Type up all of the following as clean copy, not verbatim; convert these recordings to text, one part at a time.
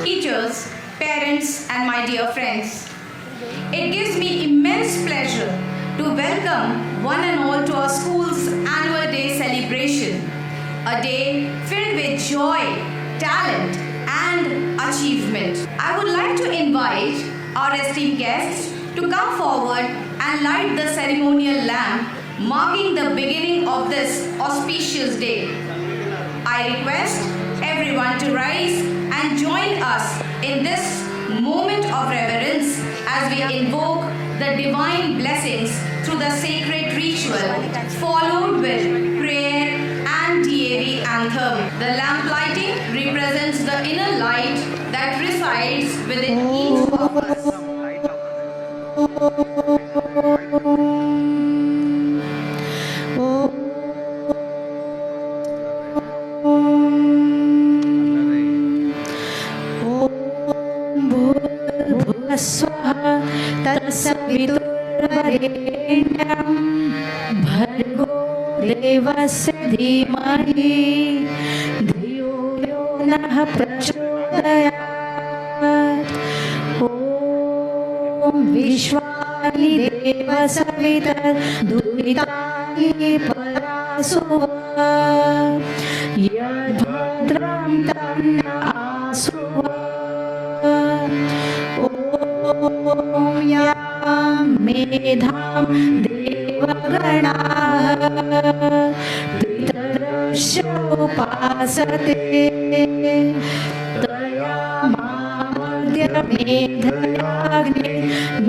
teachers, parents, and my dear friends. It gives me immense pleasure to welcome one and all to our school's annual day celebration, a day filled with joy, talent, and achievement. I would like to invite our esteemed guests to come forward and light the ceremonial lamp marking the beginning of this auspicious day. I request everyone to rise and join us in this moment of reverence as we invoke the divine blessings through the sacred ritual, followed with prayer and DAV anthem. The lamp lighting represents the inner light that resides within each of us. स्वाहा तत्सवितुर्वरेण्यं भर्गो देवस्य धीमहि धियो यो नः प्रचोदयात् ॐ विश्वानि देवसवितर्दुरितानि परासुवा यद्भद्रं तन्न आसुवा ॐ यां मेधां देवगणाः पितरस्य उपासते तया मामद्य मेधयाग्ने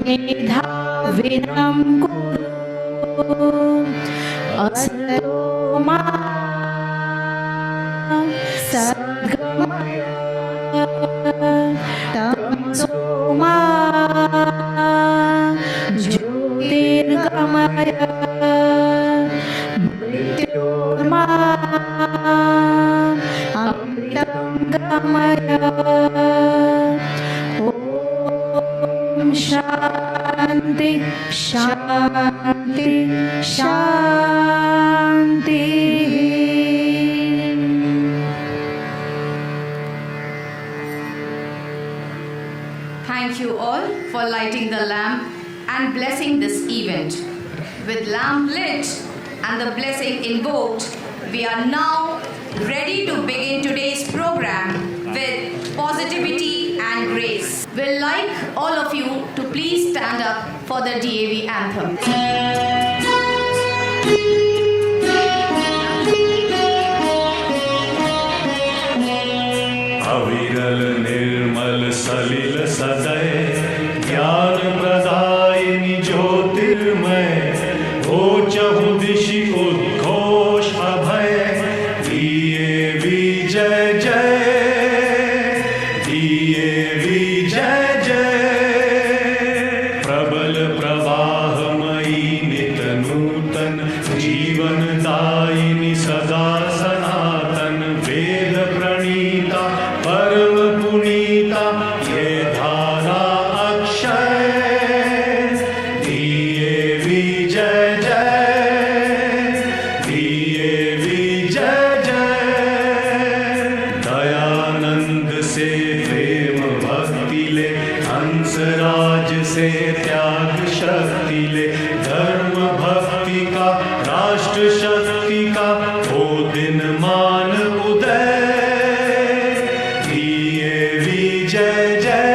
मेधाविनं कुरु असतो मा सद्गमय तमसो मा ज्योतिर्गमय मृत्योर्मा अमृतं गमय ॐ शान्ति शान्ति शान्तिः. Thank you all for lighting the lamp and blessing this event. With lamp lit and the blessing invoked, we are now ready to begin today's program with positivity and grace. We'd like all of you to please stand up for the DAV anthem. अविरल निर्मल सलिल सदय ज्ञान प्रदायिनी ज्योतिर्मय हो चहु दिशि उद्घोष अभय दिए विजय जय दिए विजय जय प्रबल प्रवाहमयी नित नूतन जीवन दायिनी सदा सनातन वेद प्रणीता परम पुनीता ये धारा अक्षय दिए विजय जय दिए विजय जय दयानंद से प्रेम भक्ति ले हंसराज से त्याग शक्ति ले धर्म भक्ति का राष्ट्र शक्ति का वो दिन मान उदय दिए विजय जय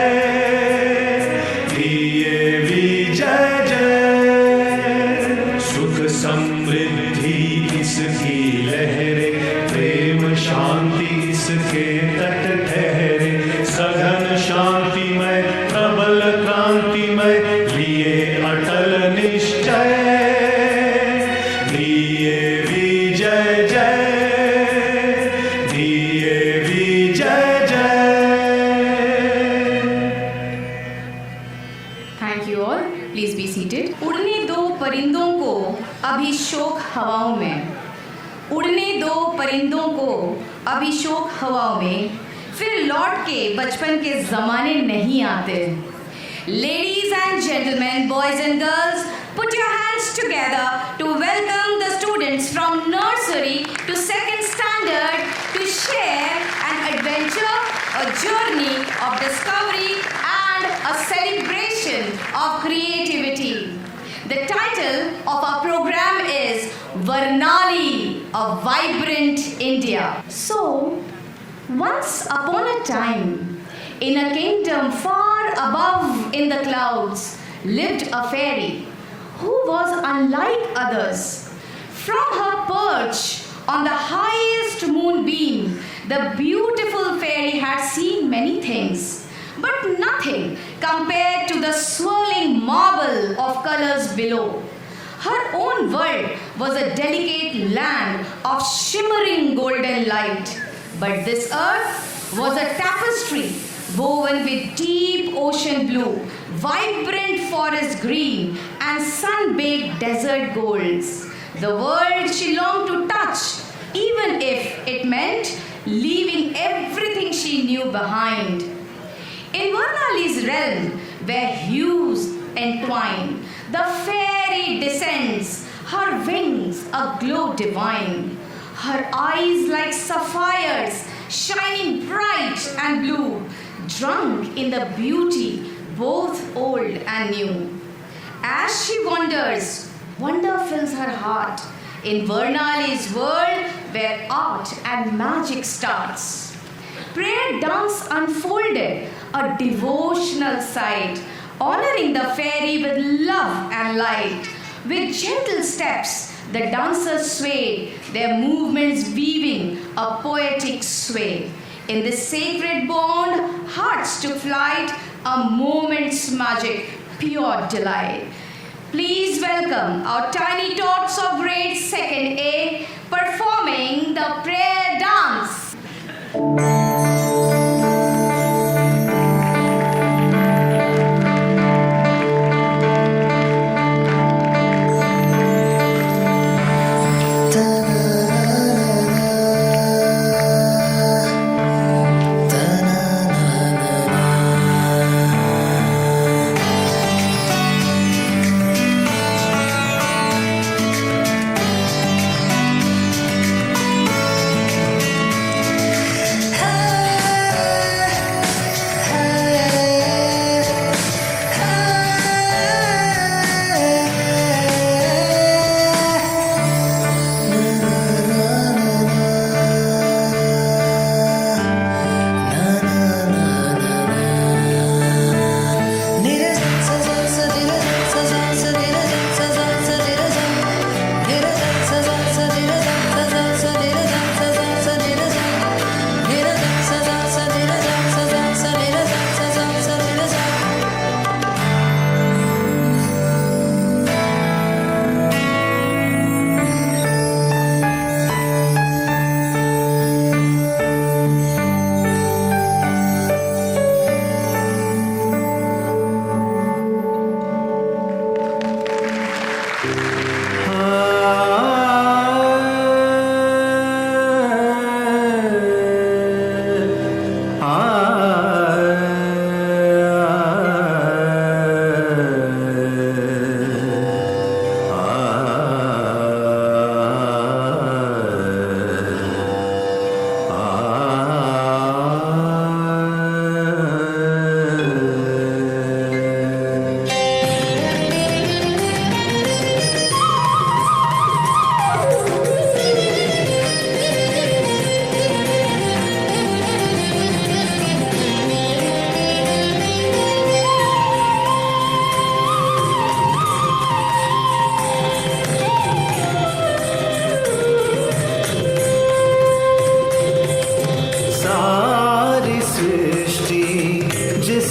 दिए विजय जय सुख समृद्धि इसकी लहरे प्रेम शांति इसके तट ठहरे सघन शांतिमय प्रबल क्रांतिमय लिए अटल निश्चय दिए विजय जय दिए विजय जय. Thank you all. Please be seated. उड़ने दो परिंदों को अभी शोक हवाओं में, उड़ने दो परिंदों को अभी शोक हवाओं में, फिर लौट के बचपन के जमाने नहीं आते. Ladies and gentlemen, boys and girls, put your hands together to welcome the students from nursery to second standard to share an adventure a journey of discovery and a celebration of creativity. The title of our program is Varnali, a Vibrant India. So, once upon a time, in a kingdom far above in the clouds, lived a fairy who was unlike others. From her perch on the highest moonbeam, the beautiful fairy had seen many things, but nothing compared to the swirling marble of colors below. Her own world was a delicate land of shimmering golden light, but this earth was a tapestry woven with deep ocean blue, vibrant forest green, and sun-baked desert golds. The world she longed to touch, even if it meant leaving everything she knew behind. In Varnali's realm, where hues entwine, the fairy descends, her wings a glow divine, her eyes like sapphires, shining bright and blue, drunk in the beauty both old and new. As she wanders, wonder fills her heart in Varnali's world where art and magic starts. Prayer dance unfolded, a devotional sight, honoring the fairy with love and light. With gentle steps, the dancers swayed, their movements weaving a poetic sway. In this sacred bond, hearts took flight, a moment's magic, pure delight. Please welcome our tiny tots of grade 2nd A performing the prayer dance.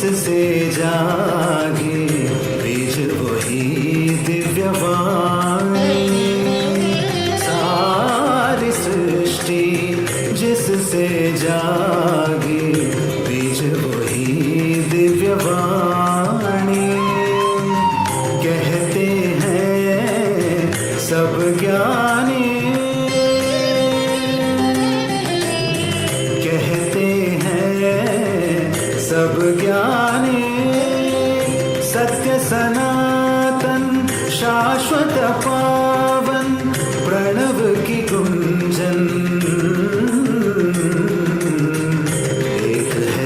जिससे जागे बीज वही दिव्यवाणी। सारी सृष्टि जिससे जागे बीज वही दिव्यवाणी। कहते हैं सब ज्ञानी, कहते हैं सब ज्ञानी, सत्य सनातन शाश्वत पावन प्रणव की गुंजन एक है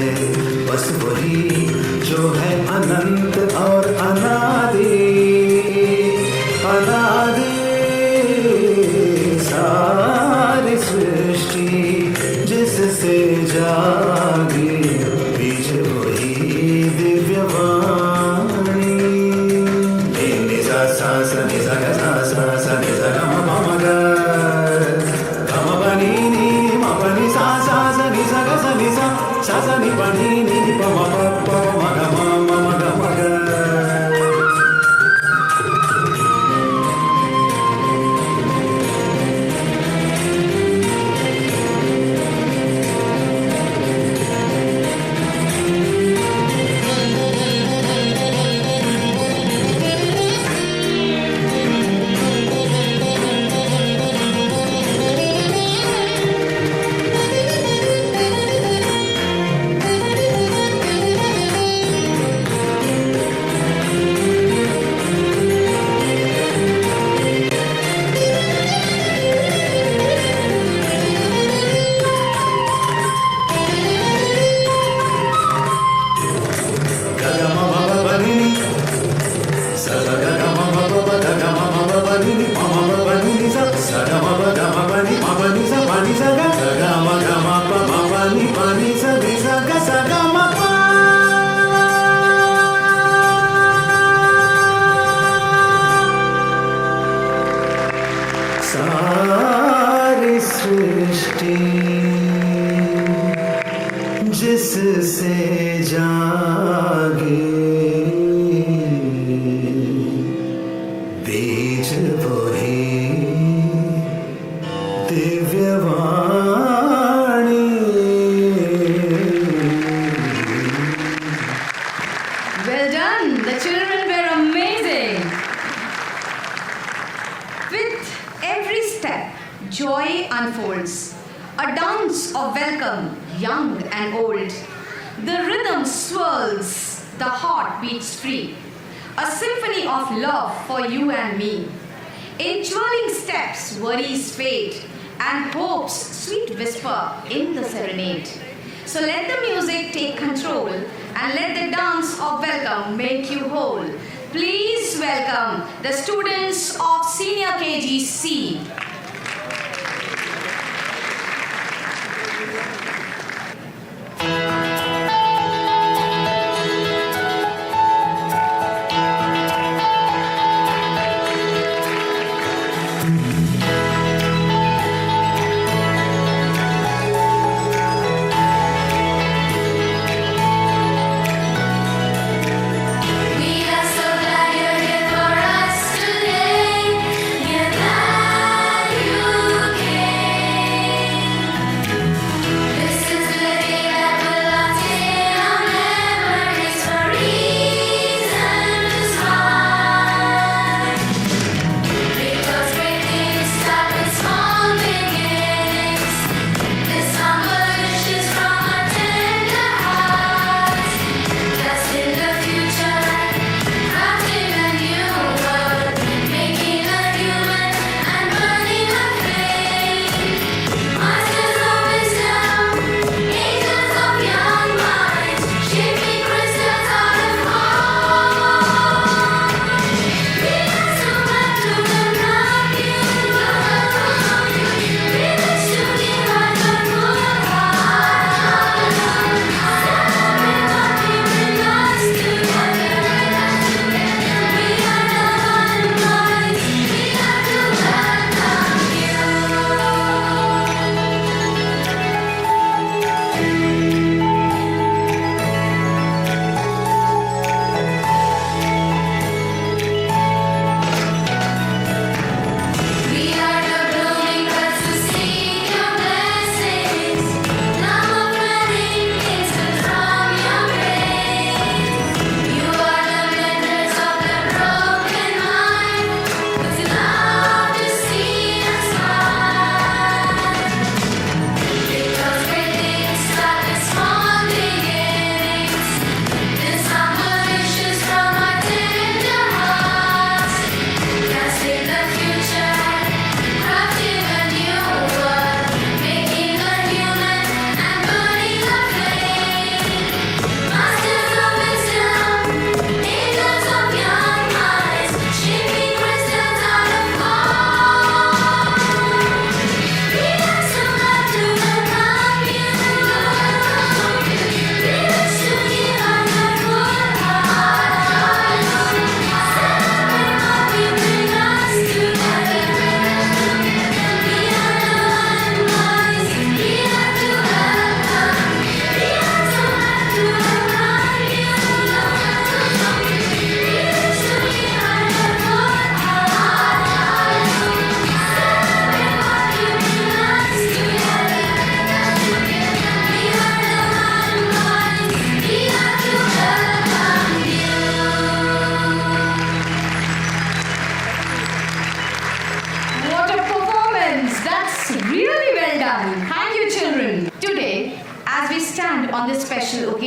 वही जो है अनंत और अनादि अनादि सारी सृष्टि जिससे जागी बीज वही दिव्य वाणी नि सा सा सा नि सा गा सा सा सा नि सा गा म म गा गा म प नि नि म प नि सा सा सा नि सा गा सा नि सा सा सा नि प नि नि प म प म गा म गा म गा सारी सृष्टि जिससे जागे बीज वही Divyavani Well done. The children were amazing. With every step, joy unfolds. A dance of welcome, young and old. The rhythm swirls, the heart beats free. A symphony of love for you and me. In twirling steps, worries fade, and hope's sweet whisper in the serenade. So let the music take control, and let the dance of welcome make you whole. Please welcome the students of Senior KGC. We are so glad you're here for us today. We are glad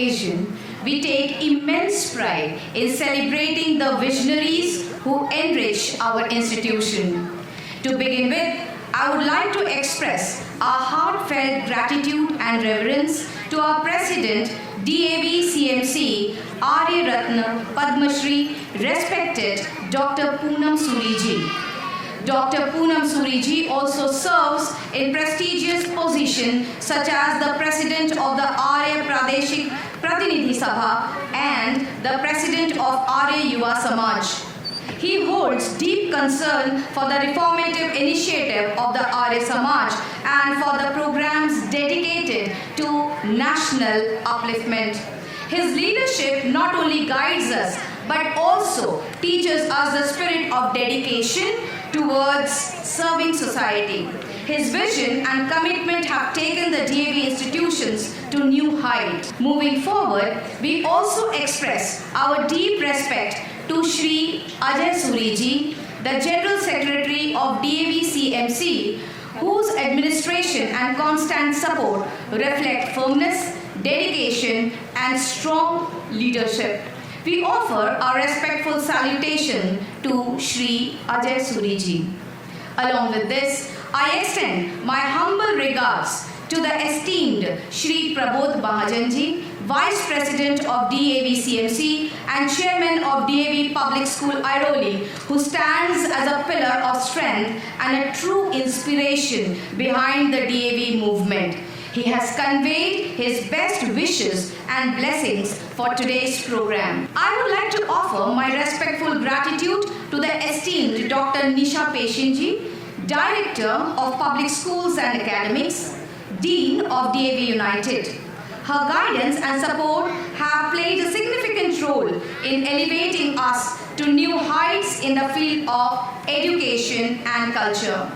occasion, we take immense pride in celebrating the visionaries who enrich our institution. To begin with, I would like to express our heartfelt gratitude and reverence to our President, DAV CMC, Arya Ratna Padma Shri, respected Dr. Poonam Suri ji. Dr. Poonam Suri ji also serves in prestigious positions such as the President of the Arya Pradeshik Pratinidhi Sabha and the President of Arya Yuva Samaj. He holds deep concern for the reformative initiative of the Arya Samaj and for the programs dedicated to national upliftment. His leadership not only guides us but also teaches us the spirit of dedication towards serving society. His vision and commitment have taken the DAV institutions to new heights. Moving forward, we also express our deep respect to Shri Ajay Suri ji, the General Secretary of DAV CMC, whose administration and constant support reflect firmness, dedication, and strong leadership. We offer our respectful salutation to Shri Ajay Suri ji. Along with this, I extend my humble regards to the esteemed Shri Prabodh Mahajan ji, Vice President of DAV CMC and Chairman of DAV Public School Airoli, who stands as a pillar of strength and a true inspiration behind the DAV movement. He has conveyed his best wishes and blessings for today's program. I would like to offer my respectful gratitude to the esteemed Dr. Nisha Peshinji, Director of Public Schools and Academics, Dean of DAV United. Her guidance and support have played a significant role in elevating us to new heights in the field of education and culture.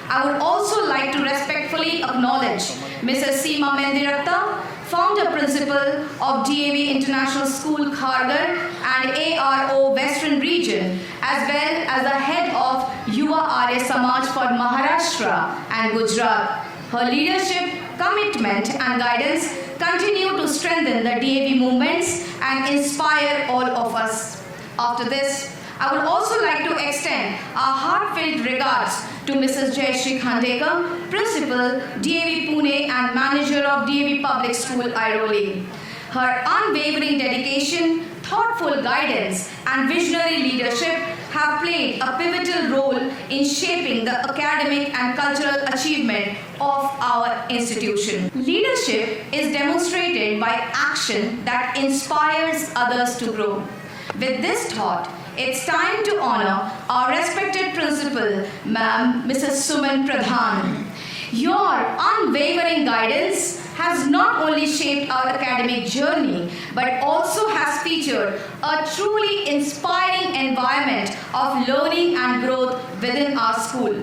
I would also like to respectfully acknowledge Mrs. Seema Mendiratta, Founder Principal of DAV International School Kharghar and ARO Western Region, as well as the Head of Yuva Arya Samaj for Maharashtra and Gujarat. Her leadership, commitment and guidance continue to strengthen the DAV movements and inspire all of us. After this, I would also like to extend our heartfelt regards to Mrs. Jayashree Khandekar, Principal, DAV Pune and Manager of DAV Public School Airoli. Her unwavering dedication, thoughtful guidance and visionary leadership have played a pivotal role in shaping the academic and cultural achievement of our institution. Leadership is demonstrated by action that inspires others to grow. With this thought, it's time to honor our respected principal, Ma'am Mrs. Suman Pradhan. Your unwavering guidance has not only shaped our academic journey, but also has featured a truly inspiring environment of learning and growth within our school.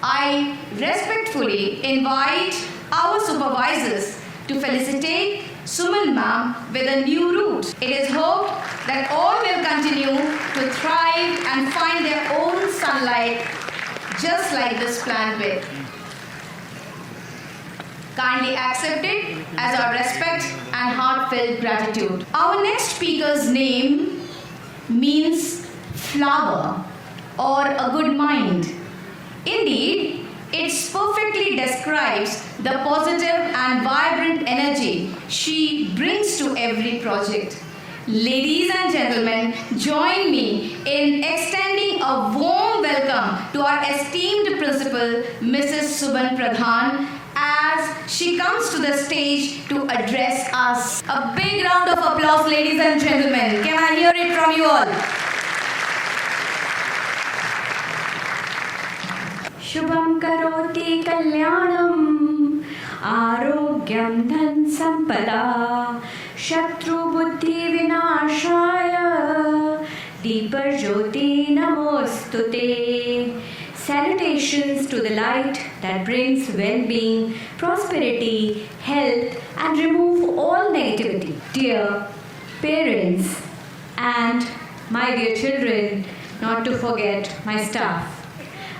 I respectfully invite our supervisors to felicitate Suman Ma'am with a new route. It is hoped that all will continue to thrive and find their own sunlight just like this plant will. Kindly accept it as our respect and heartfelt gratitude. Our next speaker's name means flower or a good mind. Indeed, it perfectly describes the positive and vibrant energy she brings to every project. Ladies and gentlemen, join me in extending a warm welcome to our esteemed principal, Mrs. Suman Pradhan, as she comes to the stage to address us. A big round of applause, ladies and gentlemen. Can I hear it from you all? Shubham karoti kalyanam arogyam dhan sampada shatru buddhi vinashaya deepa jyoti namostute. Salutations to the light that brings well-being, prosperity, health and remove all negativity. Dear parents and my dear children, not to forget my staff.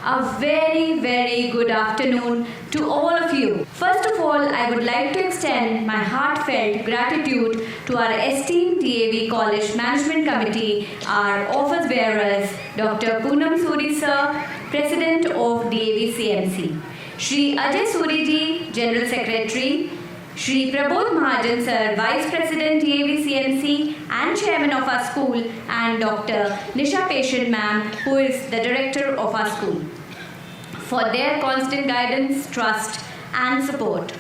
A very, very good afternoon to all of you. First of all, I would like to extend my heartfelt gratitude to our esteemed DAV College Management Committee, our office bearers, Dr. Poonam Suri Sir, President of DAV CMC, Shri Ajay Suri Ji, General Secretary, Shri Prabodh Mahajan Sir, Vice President DAV CMC and Chairman of our school, and Dr. Nisha Patient Ma'am, who is the Director of our school, for their constant guidance, trust and support.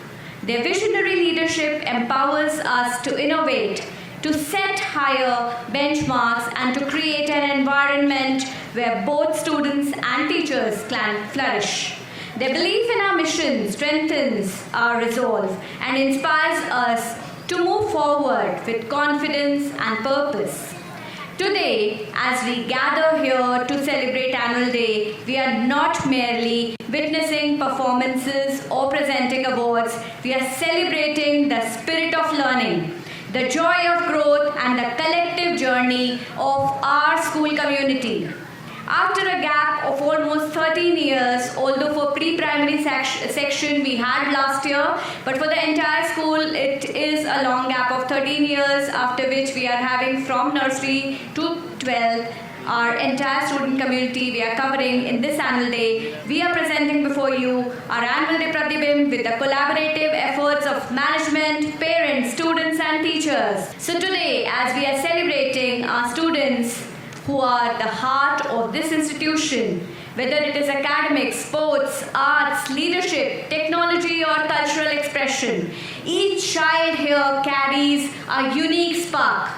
Their visionary leadership empowers us to innovate, to set higher benchmarks and to create an environment where both students and teachers can flourish. Their belief in our mission strengthens our resolve and inspires us to move forward with confidence and purpose. Today, as we gather here to celebrate Annual Day, we are not merely witnessing performances or presenting awards. We are celebrating the spirit of learning, the joy of growth and the collective journey of our school community. After a gap of almost 13 years, although for pre-primary section we had last year, but for the entire school it is a long gap of 13 years, after which we are having from nursery to 12th. Our entire student community we are covering in this Annual Day. We are presenting before you our Annual Day Pratibimb with the collaborative efforts of management, parents, students and teachers. So today, as we are celebrating our students who are the heart of this institution, whether it is academics, sports, arts, leadership, technology or cultural expression, each child here carries a unique spark.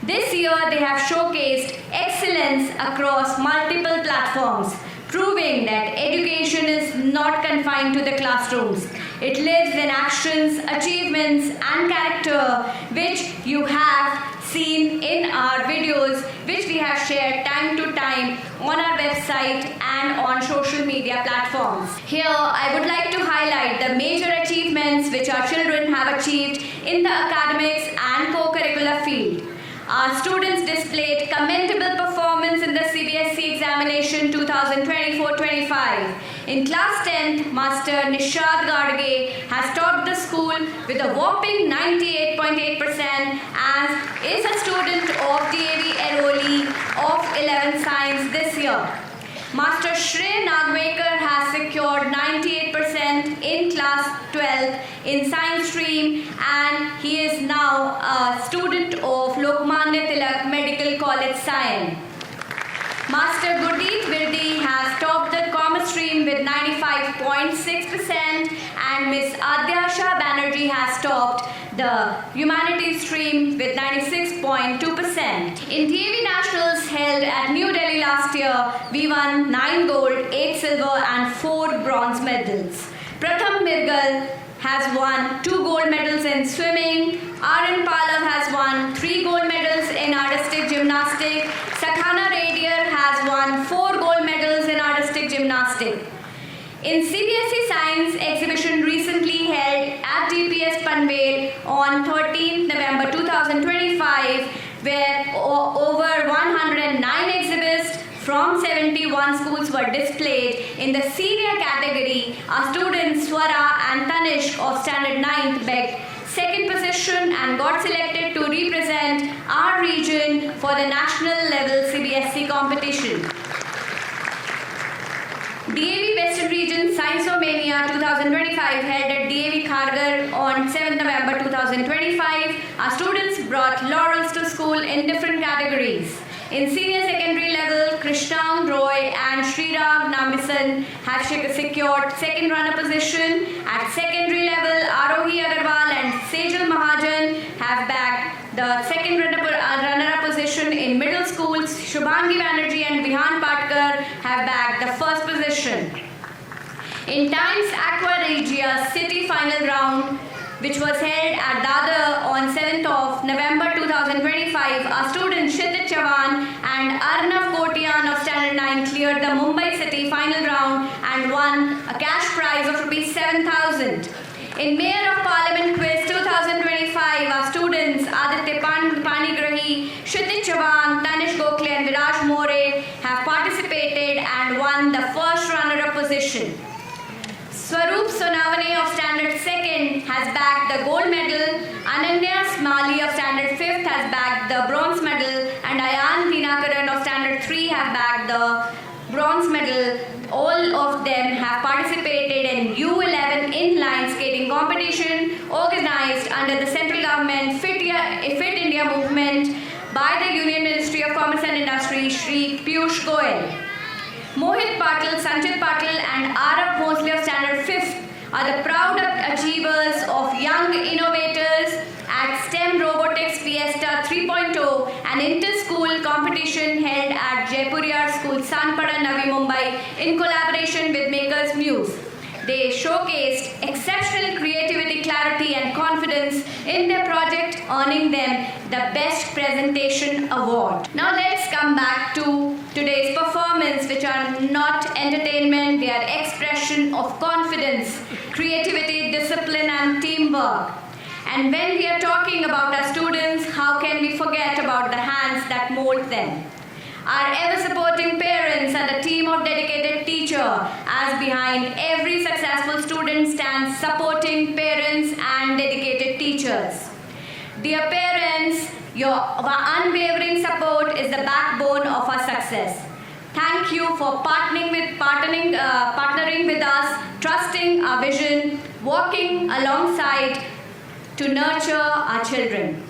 This year they have showcased excellence across multiple platforms, proving that education is not confined to the classrooms. It lives in actions, achievements and character, which you have seen in our videos, which we have shared time to time on our website and on social media platforms. Here, I would like to highlight the major achievements which our children have achieved in the academics and co-curricular field. Our students displayed commendable performance in the CBSE examination 2024-25. In class 10th, Master Nishad Gadge has topped the school with a whopping 98.8% and is a student of DAV Airoli of 11th Science this year. Master Shrey Nagvekar has secured 98% in class 12 in science stream, and he is now a student of Lokmanya Tilak Medical College Science. Master Gurdeep Virdi has topped the commerce stream with 95.6%, and Miss Adyasha Banerjee has topped the humanities stream with 96.2%. In DAV Nationals held at New Delhi last year, we won 9 gold, 8 silver and 4 bronze medals. Pratham Mirgal has won 2 gold medals in swimming. Aryan Palav has won 3 gold medals in artistic gymnastics. Sakhana Radier has won 4 gold medals in artistic gymnastics. In CBSE Science exhibition recently held at DPS Panvel on 13th November 2025, where over 109 exhibits from 71 schools were displayed. In the senior category, our students Swara and Tanishq of Standard 9th bagged second position and got selected to represent our region for the national level CBSE competition. DAV Western Region Science-O-Mania 2025 held at DAV Kharghar on 7th November 2025. Our students brought laurels to school in different categories. In senior secondary level, Krishnang Roy and Srirag Namisan have secured second runner position. At secondary level, Arohi Agarwal and Sejal Mahajan have bagged the second runner-up position. In middle schools, Shubhangi Banerjee and Vihan Patkar have bagged the first position. In Times Aqua Regia City Final Round, which was held at Dadar on 7th of November 2025, our students Kshitij Chavan and Arnav Kotian of Standard 9 cleared the Mumbai City Final Round and won a cash prize of ₹7,000. In Mayor of Parliament Quiz 2025, our students Aditya Panigrahi, Kshitij Chavan, Tanishq Gokhale and Viraj More have participated and won the first round Swaroop Sonavane of Standard 2nd has bagged the gold medal. Ananya Smali of Standard 5th has bagged the bronze medal. And Ayan Dinakaran of Standard 3 have bagged the bronze medal. All of them have participated in U11 inline skating competition organized under the central government Fit India movement by the Union Ministry of Commerce and Industry, Shri Piyush Goyal. Mohit Patil, Sanchit Patil and Arab Mosley of Standard 5th are the proud achievers of Young Innovators at STEM Robotics Fiesta 3.0, an inter-school competition held at Jaipuriyar School, Sanpada, Navi Mumbai in collaboration with Makers Muse. They showcased exceptional creativity, clarity and confidence in their project, earning them the Best Presentation Award. Now let's come back to today's performance, which are not entertainment, they are expression of confidence, creativity, discipline and teamwork. And when we are talking about our students, how can we forget about the hands that mold them? Our ever-supporting parents and a team of dedicated teachers, as behind every successful student stands supporting parents and dedicated teachers. Dear parents, your unwavering support is the backbone of our success. Thank you for partnering with us, trusting our vision, working alongside to nurture our children.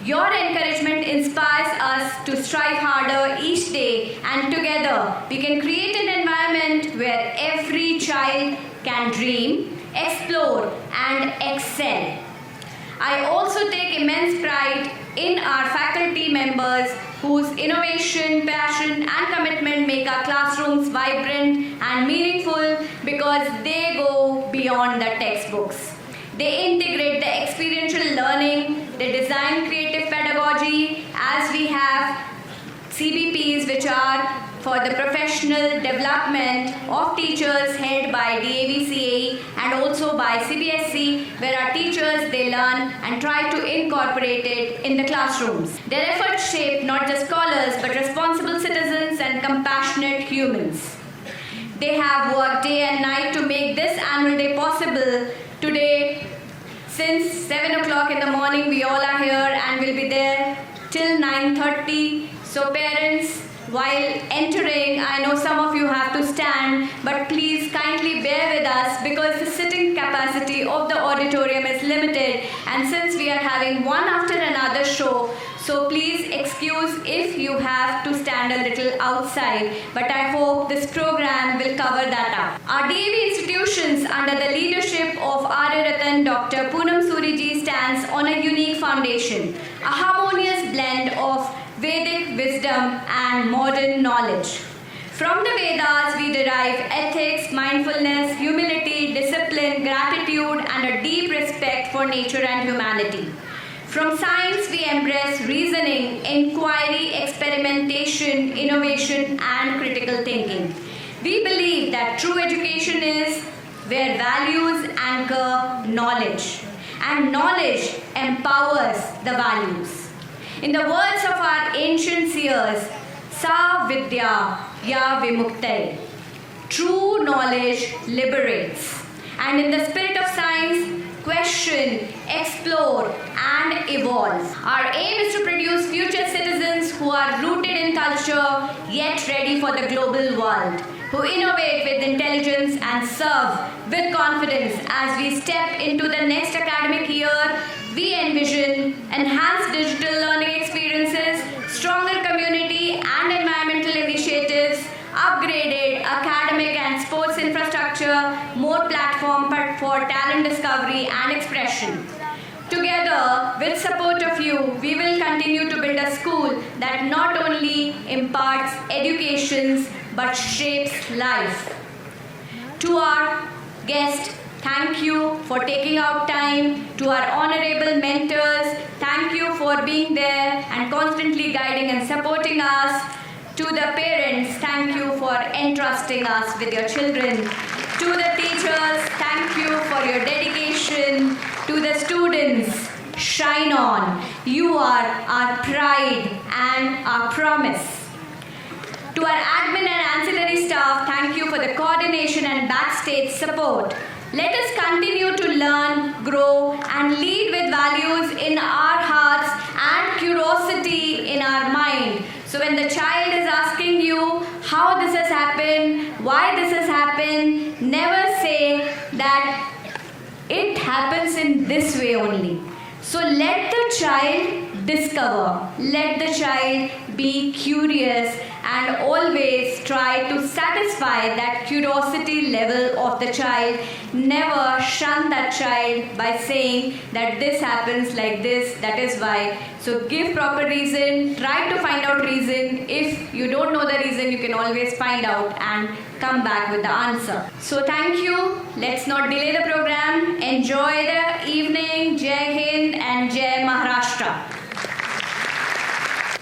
Your encouragement inspires us to strive harder each day, and together we can create an environment where every child can dream, explore and excel. I also take immense pride in our faculty members whose innovation, passion and commitment make our classrooms vibrant and meaningful because they go beyond the textbooks. They integrate the experiential learning, they design creative pedagogy, as we have CBPs, which are for the professional development of teachers held by DAVCAE and also by CBSE, where our teachers, they learn and try to incorporate it in the classrooms. Their efforts shape not just scholars but responsible citizens and compassionate humans. They have worked day and night to make this annual day possible. Today, since 7 o'clock in the morning, we all are here and will be there till 9:30. So parents, while entering, I know some of you have to stand, but please kindly bear with us because the sitting capacity of the auditorium is limited, and since we are having one after another show, so please excuse if you have to stand a little outside, but I hope this program will cover that up. Our DAV institutions under the leadership of Arya Ratan Dr. Poonam Suriji stands on a unique foundation, a harmonious blend of Vedic wisdom and modern knowledge. From the Vedas, we derive ethics, mindfulness, humility, discipline, gratitude, and a deep respect for nature and humanity. From science, we embrace reasoning, inquiry, experimentation, innovation, and critical thinking. We believe that true education is where values anchor knowledge, and knowledge empowers the values. In the words of our ancient seers, Sa Vidya Ya Vimuktai, true knowledge liberates. And in the spirit of science, question, explore, and evolve. Our aim is to produce future citizens who are rooted in culture, yet ready for the global world, who innovate with intelligence and serve with confidence. As we step into the next academic year, we envision enhanced digital learning experiences, stronger community and environmental initiatives, upgraded academic and sports infrastructure, more platform for talent discovery and expression. Together, with support of you, we will continue to build a school that not only imparts education but shapes life. To our guests, thank you for taking out time. To our honorable mentors, thank you for being there and constantly guiding and supporting us. To the parents, thank you for entrusting us with your children. To the teachers, thank you for your dedication. To the students, shine on. You are our pride and our promise. To our admin and ancillary staff, thank you for the coordination and backstage support. Let us continue to learn, grow, and lead with values in our hearts and curiosity in our mind. So when the child is asking you how this has happened, why this has happened, never say that it happens in this way only. So let the child discover, let the child be curious, and always try to satisfy that curiosity level of the child. Never shun that child by saying that this happens like this, that is why. So give proper reason, try to find out reason. If you don't know the reason, you can always find out and come back with the answer. So thank you. Let's not delay the program. Enjoy the evening. Jai Hind and Jai Maharashtra.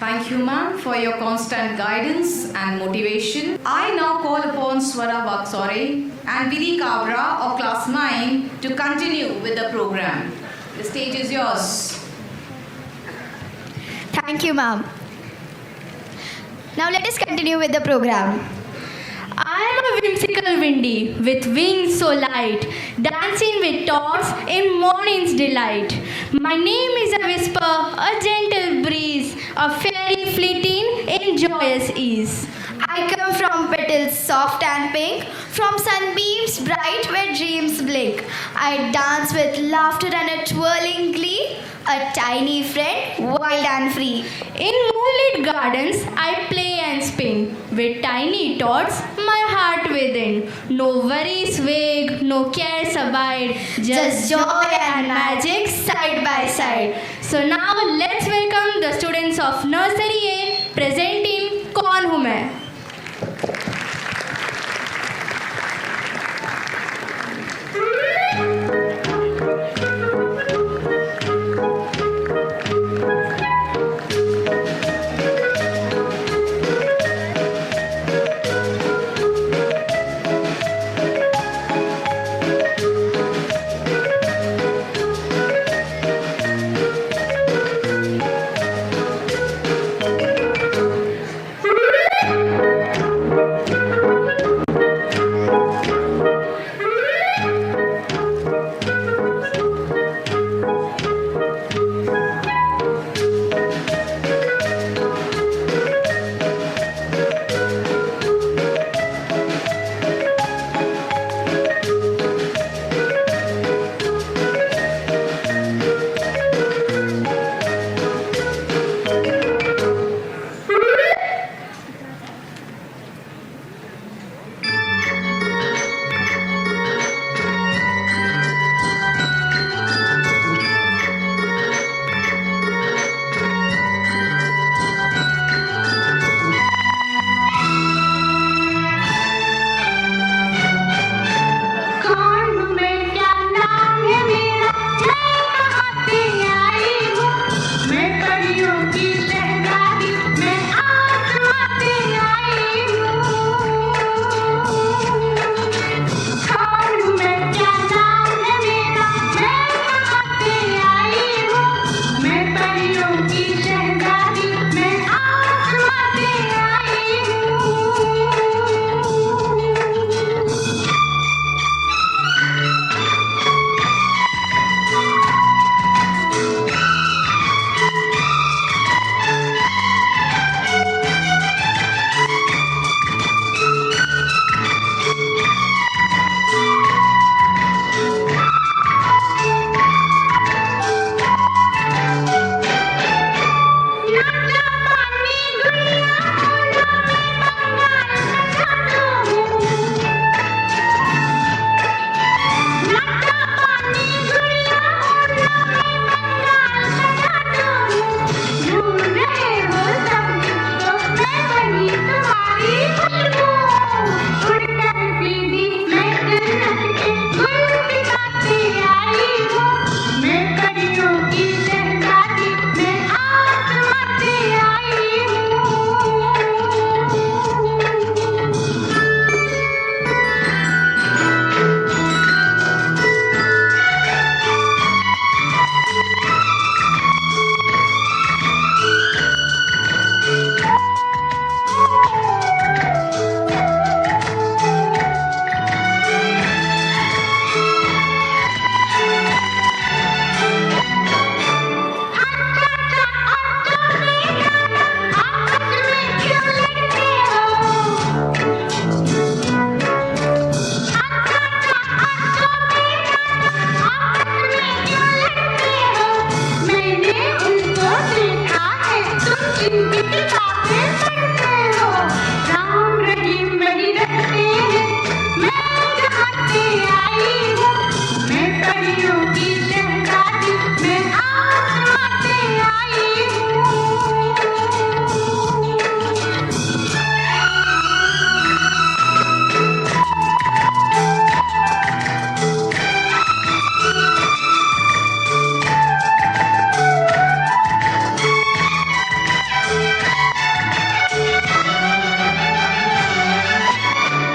Thank you, ma'am, for your constant guidance and motivation. I now call upon Swara Vaksore and Vidhi Kabra of Class 9 to continue with the program. The stage is yours. Thank you, ma'am. Now let us continue with the program. I am a whimsical windy with wings so light, dancing with tops in morning's delight. My name is a whisper, a gentle breeze, a fairy fleeting in joyous ease. I come from petals soft and pink, from sunbeams bright where dreams blink. I dance with laughter and a twirling glee, a tiny friend, wild and free. In moonlit gardens, I play and spin, with tiny thoughts, my heart within. No worries vague, no cares abide, just joy and magic side by side. So now let's welcome the students of Nursery A presenting Kaun Hu Main. इनकी किताबें पढ़ते हो, राम रहीम नहीं रखते हैं। मैं जहाँ से आई हूँ, मैं परियों की शहजादी, मैं आसमां से आई हूँ।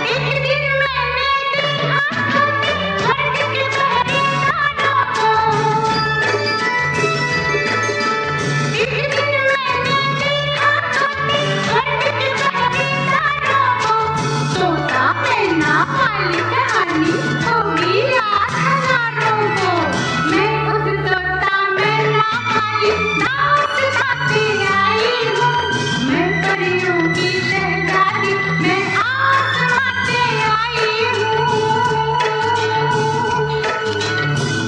एक दिन मैंने देखा स्वर्ग के पहरेदारों को। एक दिन मैंने देखा स्वर्ग के पहरेदारों को। तोता मैना वाली कहानी होगी याद हजारों को। मैं उस तोता मैना वाली नाव सिखाते आई हूँ। मैं परियों की शहजादी, मैं आसमां से आई हूँ।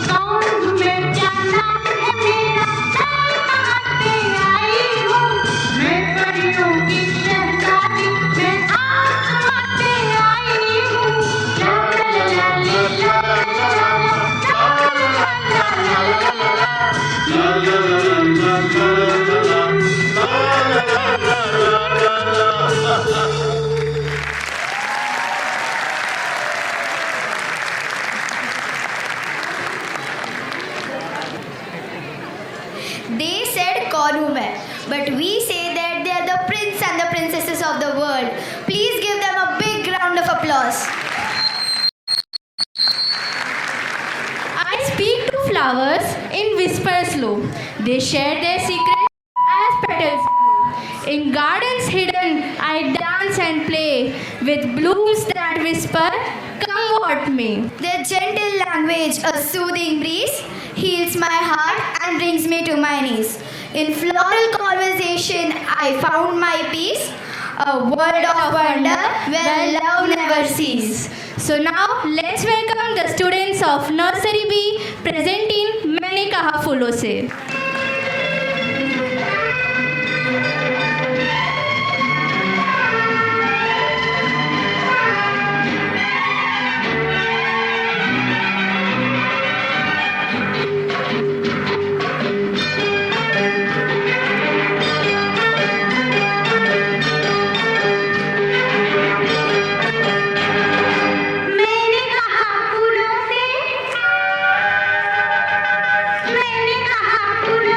कौन हूँ मैं, क्या नाम है मेरा, मैं कहाँ से आई हूँ। मैं परियों की शहजादी, मैं आसमां से आई हूँ। ला ला ला ला ला They said कौन हूँ मैं, but we say that they are the prince and the princesses of the world. Please give them a big round of applause. I speak to flowers in whispers low. They share their secrets as petals. In gardens hidden, I dance and play with blooms that whisper, come what may. Their gentle language, a soothing breeze, heals my heart and brings me to my knees. In floral conversation, I found my peace, a world of wonder where love never ceases. So now, let's welcome the students of Nursery B presenting मैंने कहा फूलों से. मैंने कहा फूलों से, मैंने कहा फूलों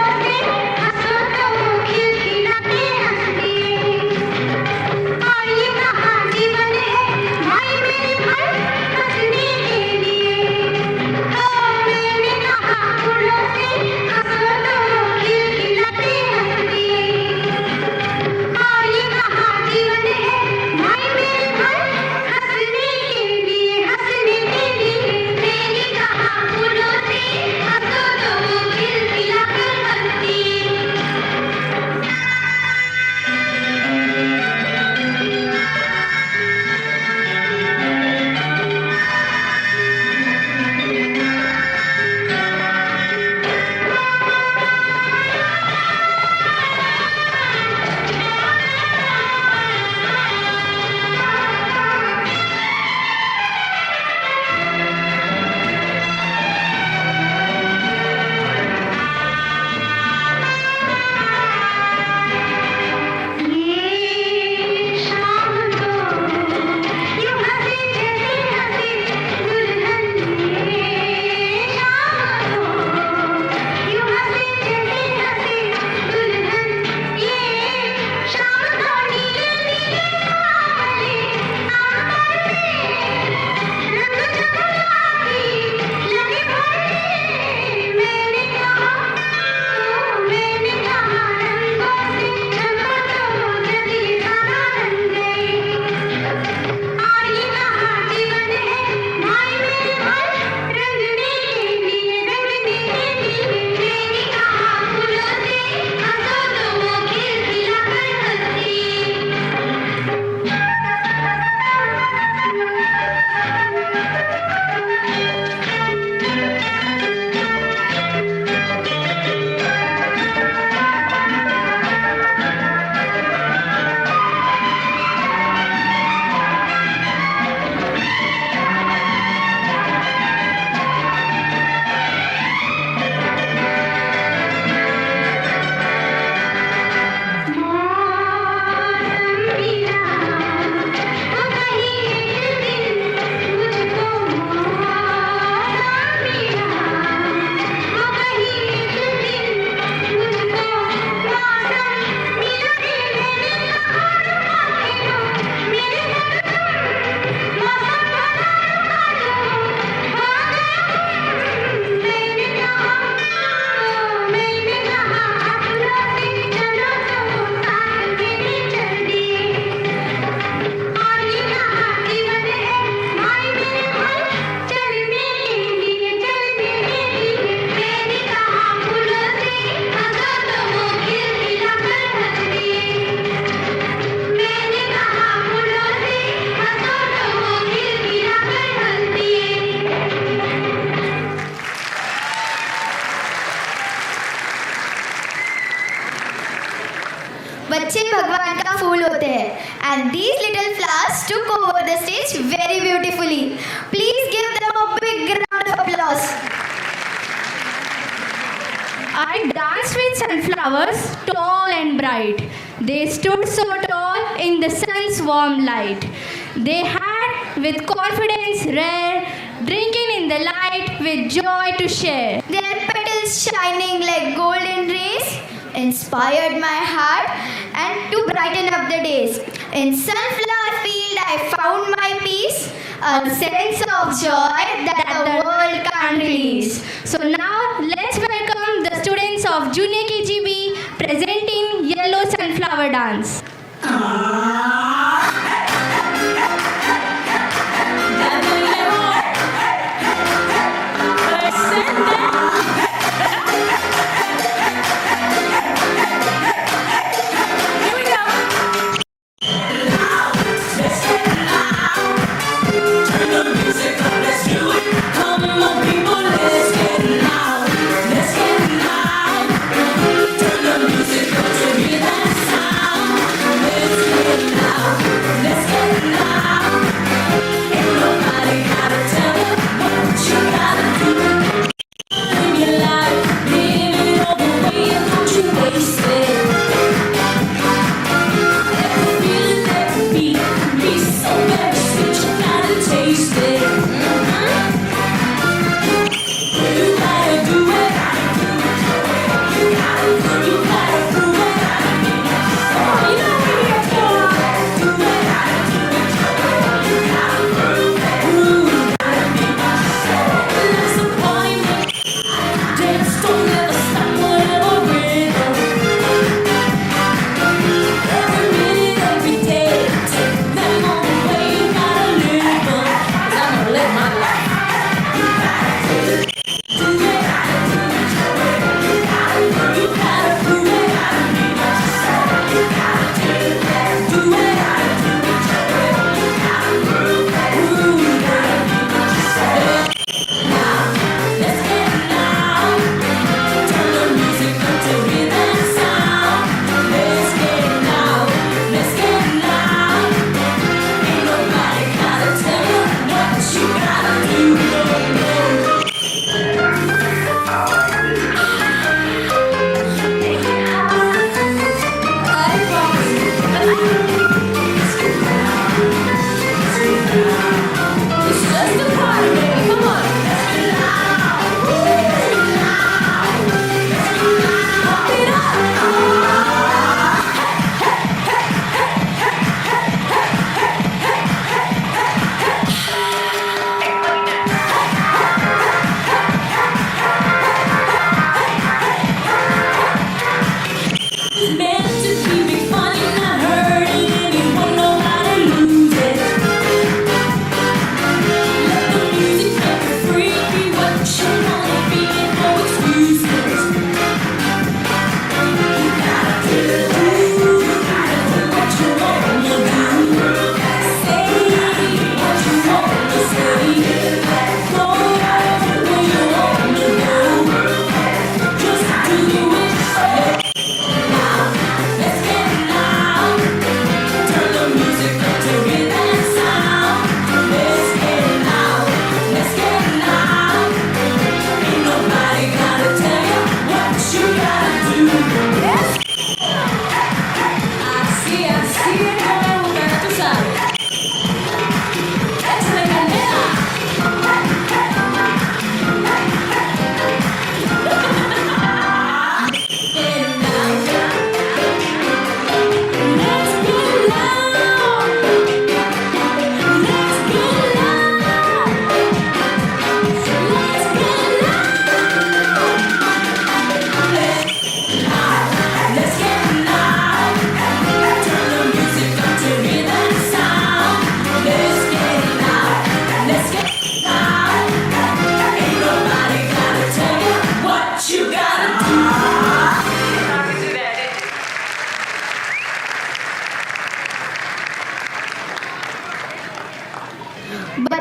बच्चे भगवान का फूल होते हैं and these little flowers took over the stage very beautifully. Please give them a big round of applause. I danced with sunflowers, tall and bright. They stood so tall in the sun's warm light. They had, with confidence rare, drinking in the light with joy to share. Their petals shining like golden rays inspired my heart and to brighten up the days. In sunflower field I found my peace, a sense of joy that the world can't release. So now let's welcome the students of Junior KGB presenting Yellow Sunflower Dance.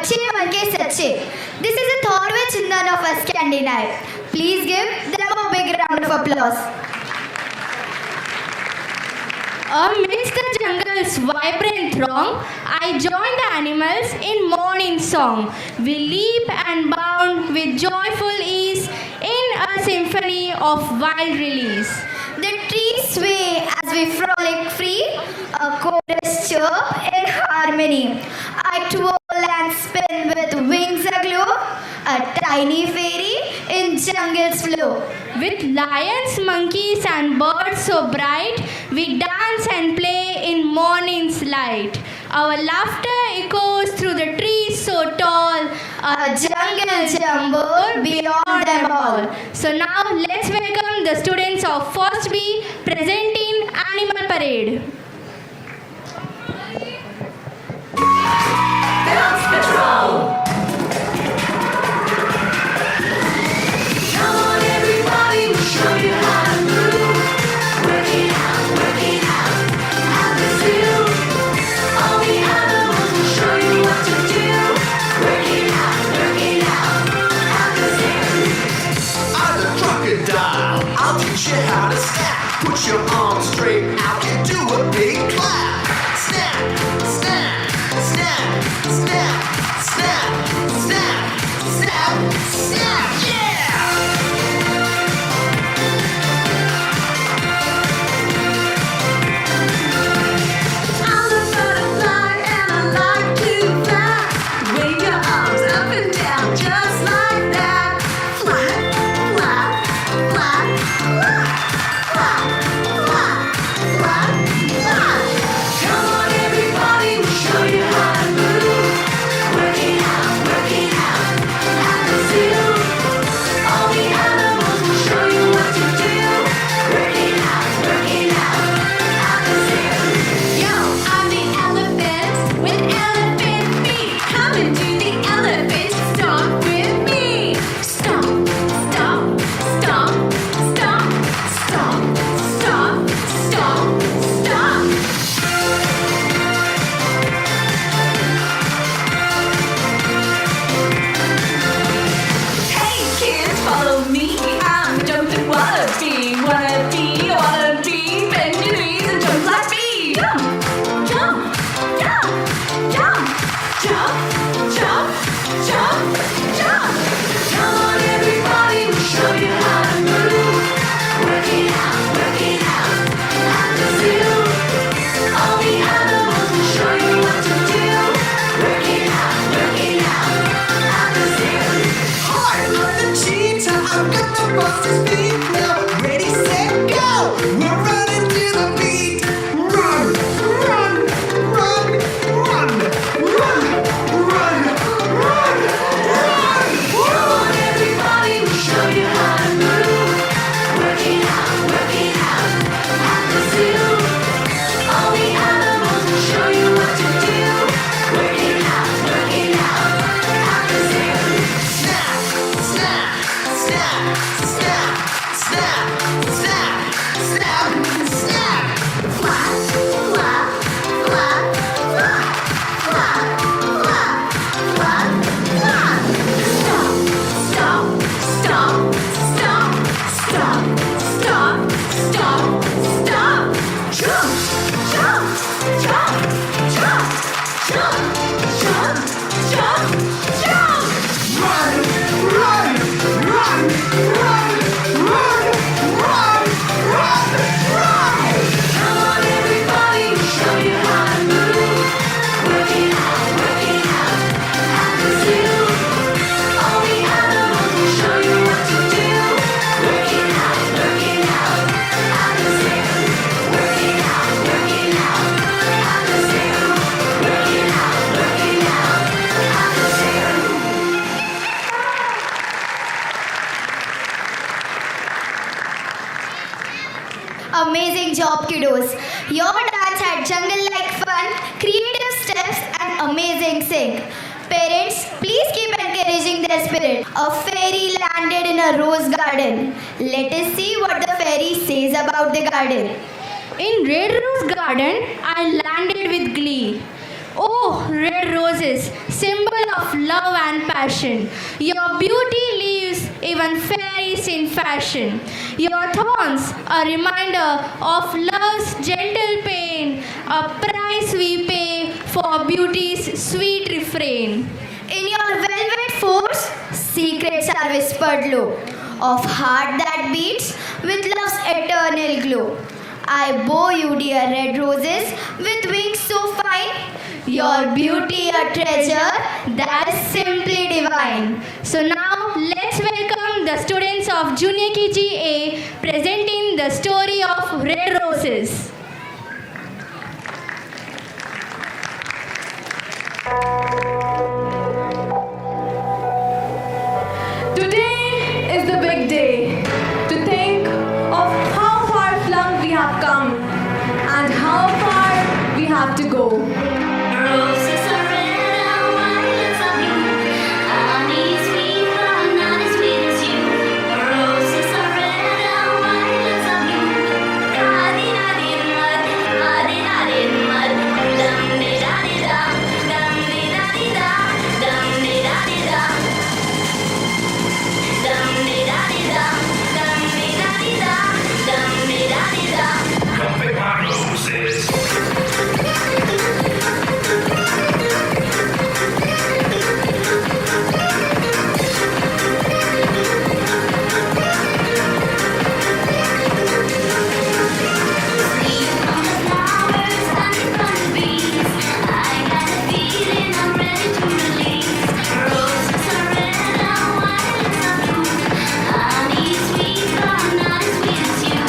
बच्चे मन के सच्चे. This is a thought which none of us can deny. Please give them a big round of applause. Amidst the jungle's vibrant throng, I join the animals in morning song. We leap and bound with joyful ease in a symphony of wild release. The trees sway as we frolic free, a chorus chirp in harmony. I twirl and spin with wings aglow, a tiny fairy in jungle's flow. With lions, monkeys, and birds so bright, we dance and play in morning's light. Our laughter echoes through the trees so tall, A jungle jumble beyond them all. So now let's welcome the students of First B presenting Animal Parade. Dance Patrol! Come on everybody, we'll show you how to move. Work it out, at the zoo. All the animals will show you what to do. Work it out, at the zoo. I'm a crocodile. I'll teach you how to snap. Put your arms straight out and do a big clap. Snap, snap, snap, snap, snap, snap, snap, snap. Yeah! I'm a butterfly and I like to fly. Wave your arms up and down just like that. Fly, fly, fly, fly, fly, fly, fly, fly. Come on everybody, we'll show you how to move. Work it out, at the zoo. All the animals will show you what to do. Work it out, at the zoo. Yo, I'm the elephant with elephant feet. Come and do the elephant stomp with me. Stomp, stomp, stomp, stomp, stomp, stomp, stomp, stomp. Hey kids, follow me. I'm jumping wallaby, wallaby. Bend your knees and jump like me. Jump, jump, jump, jump, jump, jump, jump, jump. Come on everybody, we'll show you how to move. Work it out, at the zoo. All the animals will show you what to do. Work it out, at the zoo. I love the cheetah. I've got the monster's beat. Now ready, set, go. We're running to the beat. Run, run, run, run, run, run, run, run. Come on everybody, we'll show you how to move. Work it out, at the zoo. All the animals will show you what to do. Work it out, at the zoo. Snap, snap, snap, snap, snap, snap, snap, snap. Fly, fly, fly, fly, fly, fly, fly, fly. Stop, stop, stop, stop, stop, stop, stop, stop. Jump, jump, jump, jump, jump, jump, jump, jump. Run, run, run, run, run, run, run, run. Come on everybody, we'll show you how to move. Work it out, at the zoo. All the animals will show you what to do. Work it out, at the zoo. Work it out, at the zoo. Work it out, at the zoo. Amazing job, kiddos. Your dance had jungle-like fun, creative steps, and amazing sync. Parents, please keep encouraging their spirit. A fairy landed in a rose garden. Let us see what the fairy says about the garden. In Red Rose Garden, I landed with glee. Oh, red roses, symbol of love and passion. Your beauty leaves even fairies in fashion. Your thorns, a reminder of love's gentle pain. a price we pay for beauty's sweet refrain. In your velvet force, secrets are whispered low, of heart that beats with love's eternal glow. I bow you, dear red roses, with wings so fine. Your beauty a treasure that is simply divine. So now let's welcome the students of Junior KG A presenting the story of Red Roses. Today is the big day to think of how far flung we have come and how far we have to go. Roses are red and violets are blue. Honey sweet, but not as sweet as you. Roses are red and violets are blue. Da-di-da-di-da, da-di-da-di-da, dum-di-da-di-da, dum-di-da-di-da, dum-di-da-di-da, dum-di-da-di-da, dum-di-da-di-da, dum-di-da-di-da. Come pick my roses. Sweet from the flowers and from the bees, I got a feeling I'm ready to release. Roses are red and violets are blue. Honey sweet, but not as sweet as you.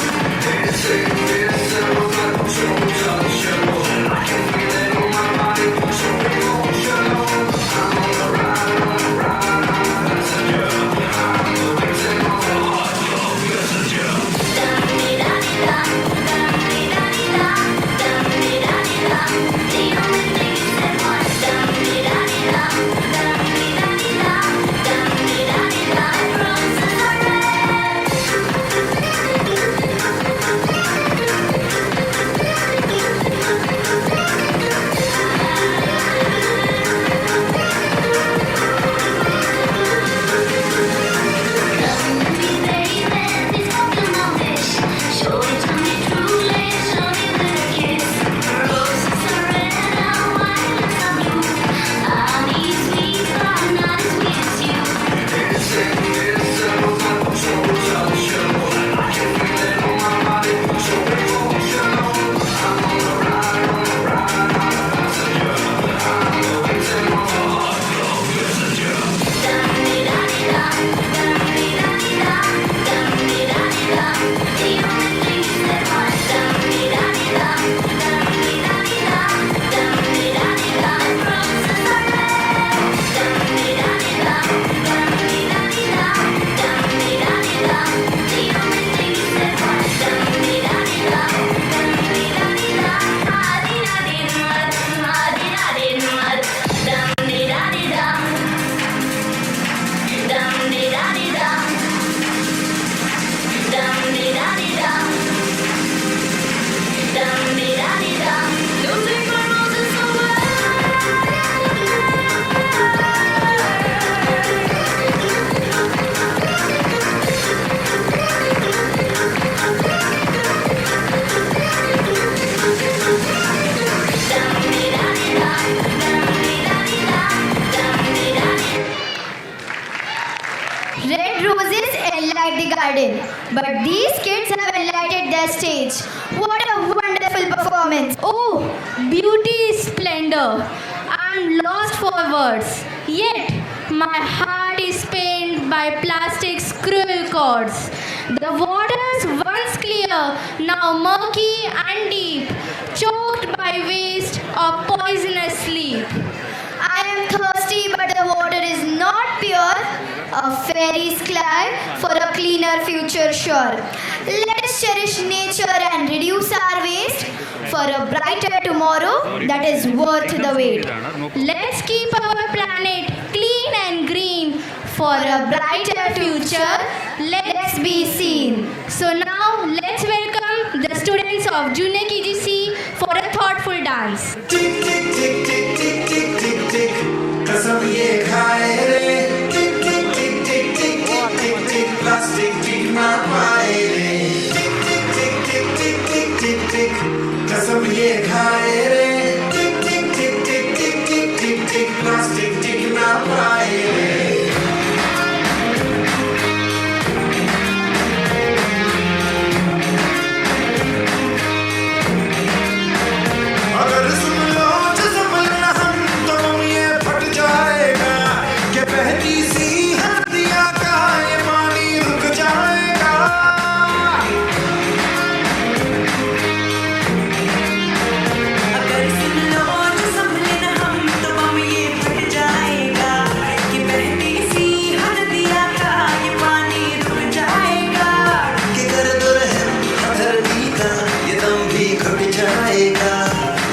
Dum-di-da-di-da, dum-di-da-di-da, dum-di-da-di-da. The only thing is that one. Dum-di-da-di-da, dum-di-da-di-da, dum-di-da-di-da. Roses are red. Come to me, baby, please fulfill my wish. Show it to me truly, show me with a kiss. Roses are red and violets are blue. Honey sweet, but not as sweet as you. Dum-di-da-di-da, dum-di-da-di-da, dum-di-da-di-da. The only thing is that one. Dum-di-da-di-da, dum-di-da-di-da, dum-di-da-di-da. Roses are red. Dum-di-da-di-da, dum-di-da-di-da, dum-di-da-di-da. The only thing is that one. Dum-di-da-di-da, dum-di-da-di-da. Ah-di-da-di-da, ah-di-da-di-da, dum-di-da-di-da. Dum-di-da-di-da, dum-di-da-di-da, dum-di-da-di-da. Don't take my roses away. Dum-di-da-di-da, dum-di-da-di-da, dum-di-da-di-da. Red roses enlight the garden, but these kids have enlightened their stage. What a wonderful performance! Oh, beauty is splendor. I'm lost for words. Yet my heart is pained by plastic's cruel cords. The waters once clear, now murky and deep, choked by waste or poisonous sleep. I am thirsty, but the water is not pure. A fairy's cry for a cleaner future sure. Let us cherish nature and reduce our waste for a brighter tomorrow that is worth the wait. Let's keep our planet clean and green for a brighter future. Let's be seen. So now let's welcome the students of Junior KGC for a thoughtful dance. Tick tick tick tick tick tick tick tick कसम ये खाए रे टिक टिक टिक टिक टिक टिक टिक टिक plastic टिक ना पाए रे टिक टिक टिक टिक टिक टिक टिक कसम ये ये खाए रे टिक टिक टिक टिक टिक टिक टिक टिक प्लास्टिक टिक ना पाए रे अगर सुन लो जज्ब लेना हम तो ये फट जाएगा कि बहती सी हड्डियां का ये पानी रुक जाएगा अगर सुन लो जो संभले न हम तो बम ये फट जाएगा कि बहती सी हल्दिया का ये पानी रुक जाएगा कि कर दो रहम धरती का ये दम भी घुट जाएगा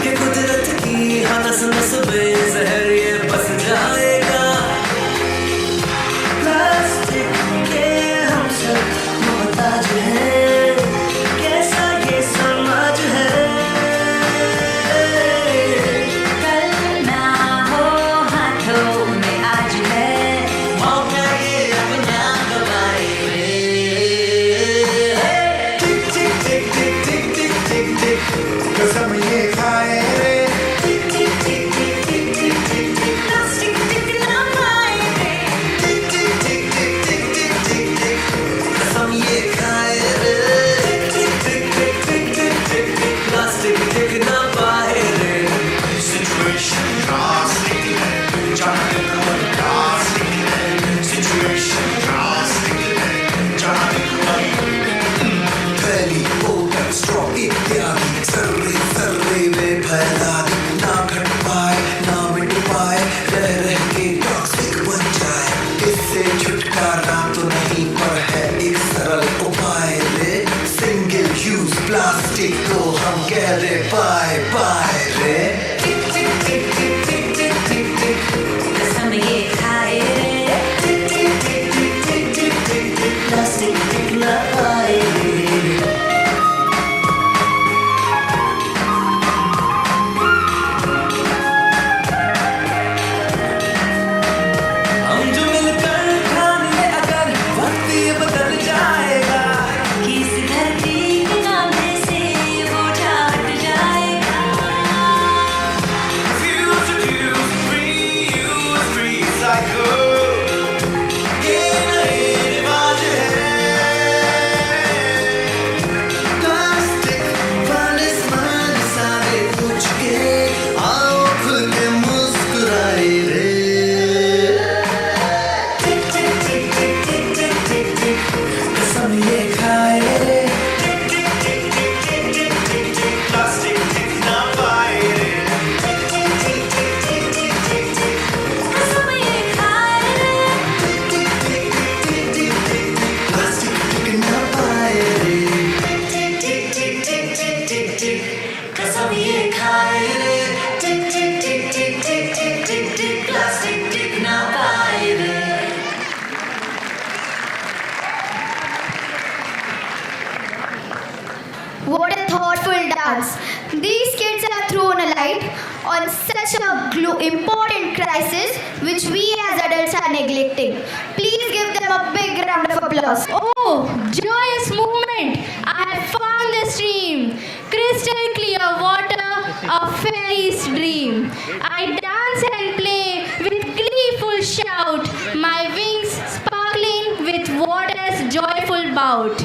कि कुदरत की हनस नस बेजहर ये बस जाएगा प्लास्टिक के हम सब मोहताज हैं कैसा ये समाज है कल ना हो हाथों में आज है मौका ये अपना गवाए रे टिक टिक टिक टिक टिक टिक टिक टिक कसम ये खाए रे टिक टिक टिक टिक टिक टिक टिक टिक प्लास्टिक टिक ना पाए रे टिक टिक टिक टिक टिक टिक टिक टिक कसम ये खाए रे टिक टिक टिक टिक टिक टिक टिक प्लास्टिक टिक ना पाए रे Situation drastic है जहाँ देखो वही drastic है Situation drastic है जहाँ देखो वही पहली बोतल स्ट्रॉ इत्यादि सर्रे सर्रे में फैला दी ना घट पाए ना मिट पाए रह रह के टॉक्सिक बन जाए इससे छुटकारा तो नहीं पर है एक सरल उपाय रे सिंगल यूज प्लास्टिक को हम कह दे बाय बाय रे टिक टिक टिक टिक टिक टिक टिक टिक कसम ये खाए रे टिक टिक टिक टिक टिक टिक टिक टिक प्लास्टिक टिक ना पाए रे हम जो मिलकर ठान ले अगर वक्त ये बदल जाएगा कि इस धरती के कांधे से बोझा हट जाएगा Fuse, reuse, recycle ये नए रिवाज है प्लास्टिक वाले सामान सारे पूछ के आओ खुल के मुस्कुराए रे टिक टिक टिक टिक टिक टिक टिक टिक कसम ये खाए रे टिक टिक टिक टिक टिक टिक टिक Plastic टिक ना पाए रे टिक टिक टिक टिक टिक टिक टिक कसम ये खाए रे टिक टिक टिक टिक टिक टिक प्लास्टिक टिक ना पाए रे टिक टिक टिक टिक टिक टिक टिक कसम ये खाए रे टिक टिक टिक टिक टिक टिक टिक टिक प्लास्टिक टिक ना पाए रे What a thoughtful dance. These kids have thrown a light on such a important crisis which we as adults are neglecting. Please give them a big round of applause. Oh, joyous movement! I have found the stream. Crystal clear water, a fairy's dream. I dance and play with gleeful shout, my wings sparkling with water's joyful bout.